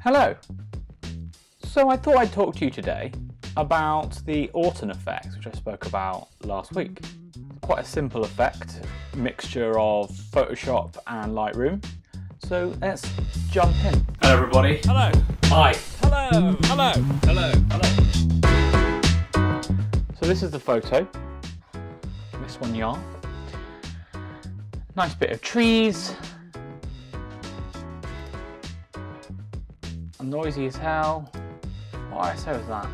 Hello. So I thought I'd talk to you today about the Orton effect, which I spoke about last week. Quite a simple effect, mixture of Photoshop and Lightroom. So let's jump in. Hello everybody. Hello. Hi. Hello. Hello. Hello. Hello. So this is the photo. This one, yeah. Nice bit of trees. Noisy as hell. What ISO is that?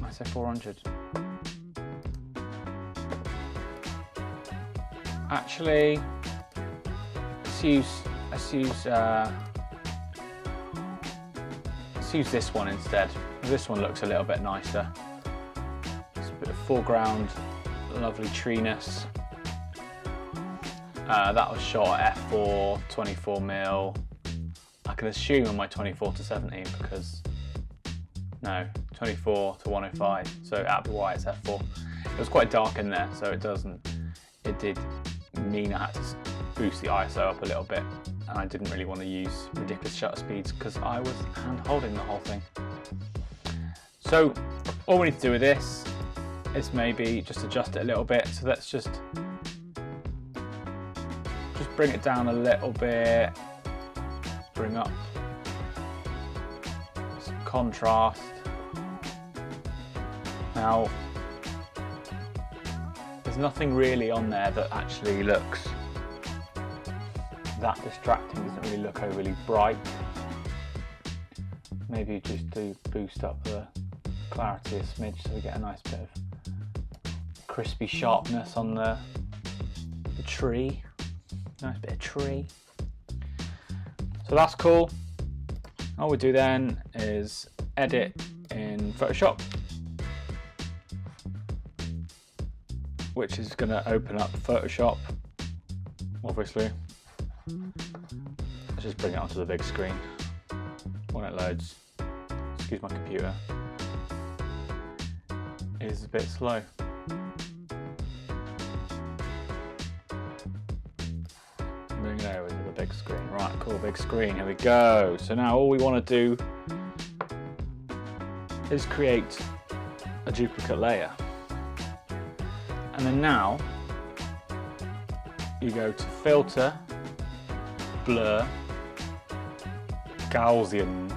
ISO 400. Actually, let's use this one instead. This one looks a little bit nicer. It's a bit of foreground, lovely treeness. That was shot at f4, 24mm. I can assume on my 24 to 17 because, no, 24 to 105, so that'd be why it's f4. It was quite dark in there, so it did mean I had to boost the ISO up a little bit, and I didn't really want to use ridiculous shutter speeds because I was hand holding the whole thing. So all we need to do with this is maybe just adjust it a little bit. So let's just bring it down a little bit. Bring up some contrast. Now, there's nothing really on there that actually looks that distracting, doesn't really look overly bright. Maybe just to boost up the clarity a smidge so we get a nice bit of crispy sharpness on the tree. Nice bit of tree. So that's cool. All we do then is edit in Photoshop, which is going to open up Photoshop, obviously. Let's just bring it onto the big screen when it loads. Excuse my computer. It is a bit slow. Moving it over to the big screen. Right, cool, big screen, here we go. So now all we want to do is create a duplicate layer. And then now you go to Filter, Blur, Gaussian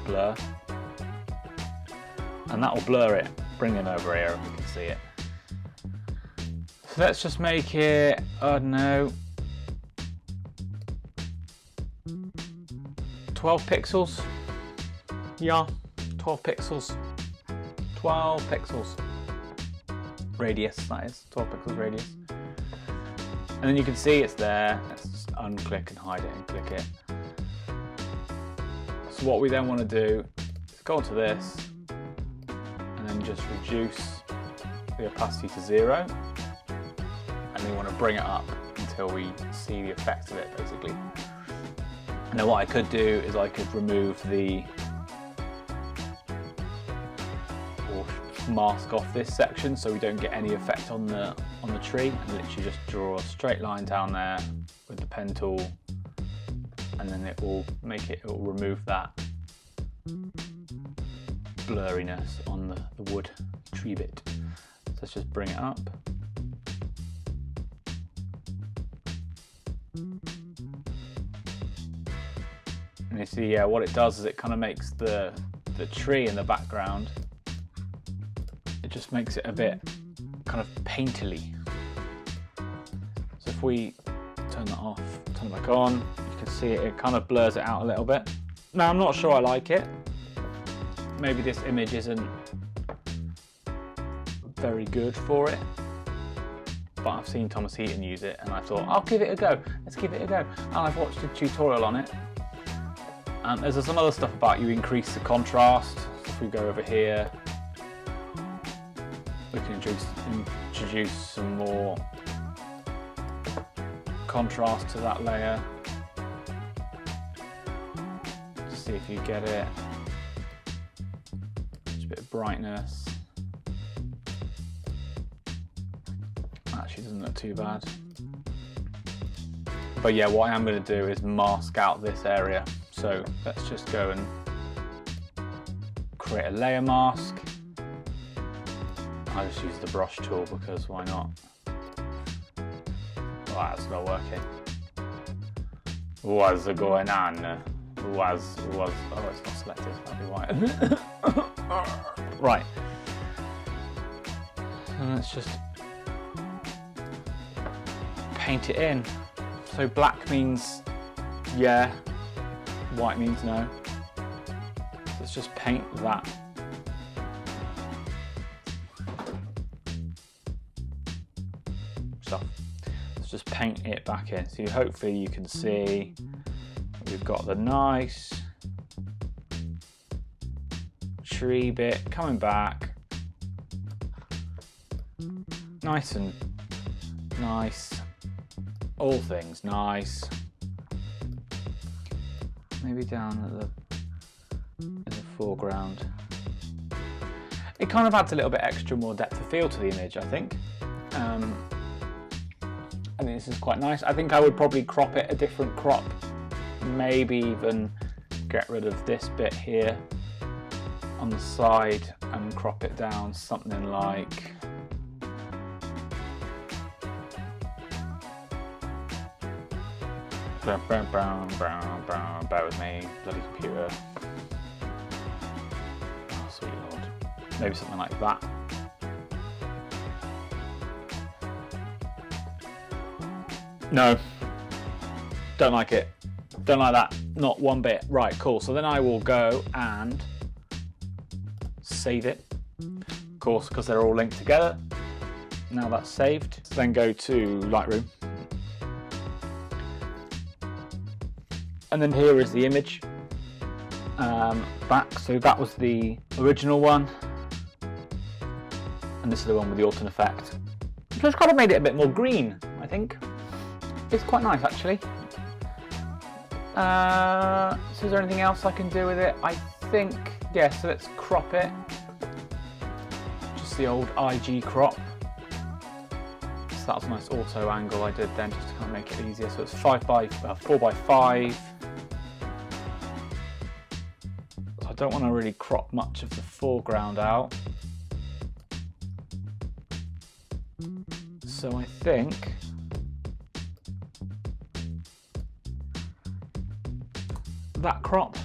Blur. And that will blur it, bring it over here if we can see it. So let's just make it, I don't know, 12 pixels. Yeah, 12 pixels. 12 pixels. Radius, that is, 12 pixels radius. And then you can see it's there. Let's just unclick and hide it and click it. So what we then want to do is go onto this and then just reduce the opacity to 0. And we want to bring it up until we see the effect of it, basically. And then what I could do is I could remove the, or mask off this section so we don't get any effect on the tree, and literally just draw a straight line down there with the pen tool, and then it will remove that blurriness on the wood tree bit. So let's just bring it up. And you see, yeah, what it does is it kind of makes the tree in the background, it just makes it a bit kind of painterly. So if we turn that off, turn it back on, you can see it kind of blurs it out a little bit. Now, I'm not sure I like it. Maybe this image isn't very good for it, but I've seen Thomas Heaton use it and I thought, I'll give it a go. Let's give it a go. And I've watched a tutorial on it. There's some other stuff about you increase the contrast. So if we go over here, we can introduce some more contrast to that layer. Just see if you get it. Just a bit of brightness. Actually doesn't look too bad. But yeah, what I am going to do is mask out this area. So let's just go and create a layer mask. I just use the brush tool because why not? Oh, that's not working. What's going on? Oh, it's not selected. That'd be why. Right. And let's just paint it in. So black means yeah, white means no. Let's just paint that. Stuff. Let's just paint it back in. So hopefully you can see we've got the nice tree bit coming back. Nice and nice. All things nice. Maybe down at the foreground. It kind of adds a little bit extra more depth of field to the image, I think. I think this is quite nice. I think I would probably crop it a different crop. Maybe even get rid of this bit here on the side and crop it down something like bear with me, bloody computer. Oh, sweet lord. Maybe something like that. No, don't like it. Don't like that, not one bit. Right, cool. So then I will go and save it. Of course, because they're all linked together. Now that's saved. Then go to Lightroom. And then here is the image back. So that was the original one. And this is the one with the Orton effect. So it's kind of made it a bit more green, I think. It's quite nice, actually. So is there anything else I can do with it? I think, yeah, so let's crop it. Just the old IG crop. So that was a nice auto angle I did then, just to kind of make it easier. So it's 4x5. So I don't want to really crop much of the foreground out. So I think that crop,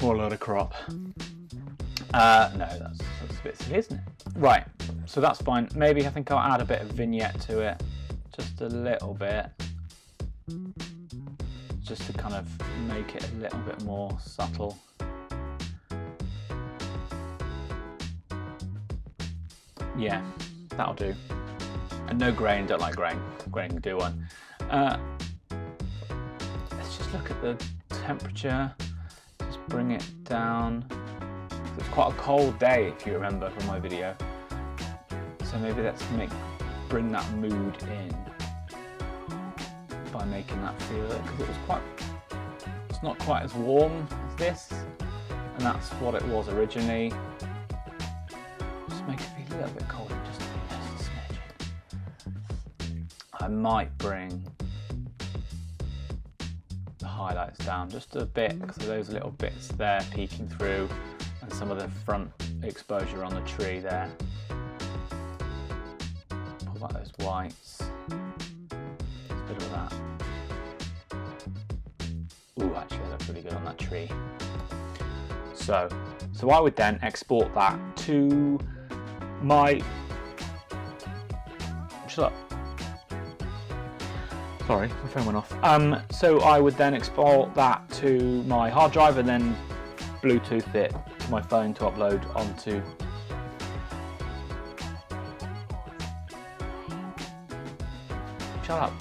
or a load of crop. No, that's a bit silly, isn't it? Right, so that's fine. Maybe I think I'll add a bit of vignette to it, just a little bit, just to kind of make it a little bit more subtle. Yeah, that'll do. And no grain, don't like grain. Grain can do one. Let's just look at the temperature, just bring it down. It's quite a cold day, if you remember from my video. So maybe let's bring that mood in by making that feel it, because it's not quite as warm as this, and that's what it was originally. Just make it feel a little bit colder, just a smidgen. I might bring the highlights down just a bit because of those little bits there peeking through, and some of the front exposure on the tree there. Pull back those whites. Just a bit of that. Ooh, actually that looks really good on that tree. So I would then export that to my... Shut up. Sorry, my phone went off. So I would then export that to my hard drive and then Bluetooth it to my phone to upload onto. Shut up.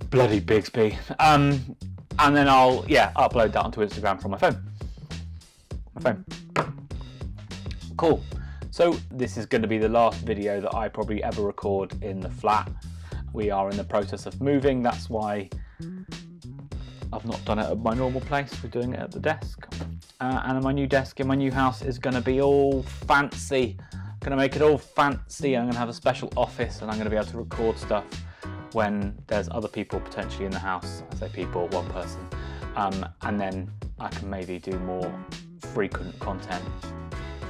Bloody Bigsby. And then I'll upload that onto Instagram from my phone. Cool. So this is going to be the last video that I probably ever record in the flat. We are in the process of moving, that's why I've not done it at my normal place. We're doing it at the desk. And my new desk in my new house is going to be all fancy. I'm going to make it all fancy. I'm going to have a special office and I'm going to be able to record stuff when there's other people potentially in the house. I say people, one person, and then I can maybe do more frequent content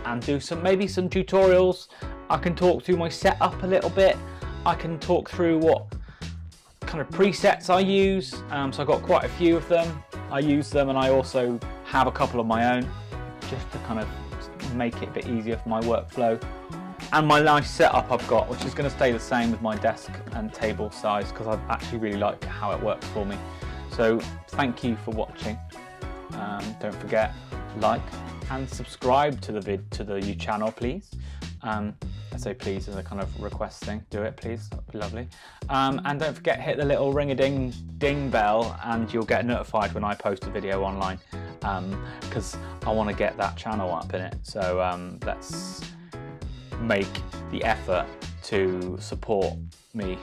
and do maybe some tutorials. I can talk through my setup a little bit. I can talk through what kind of presets I use. So I've got quite a few of them. I use them, and I also have a couple of my own, just to kind of make it a bit easier for my workflow. And my nice setup I've got, which is going to stay the same with my desk and table size, because I actually really like how it works for me. So thank you for watching. Don't forget, like and subscribe to the YouTube channel, please. I say please as a kind of request thing. Do it, please. That'd be lovely. And don't forget, hit the little ring-a-ding bell, and you'll get notified when I post a video online, because I want to get that channel up in it. So let's make the effort to support me.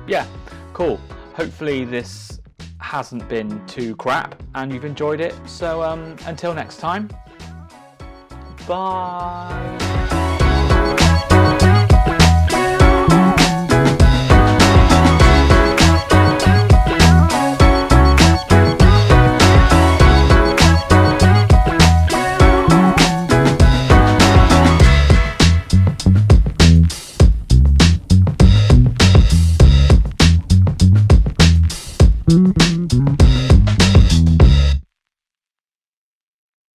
Yeah, cool. Hopefully this hasn't been too crap and you've enjoyed it. So until next time, bye.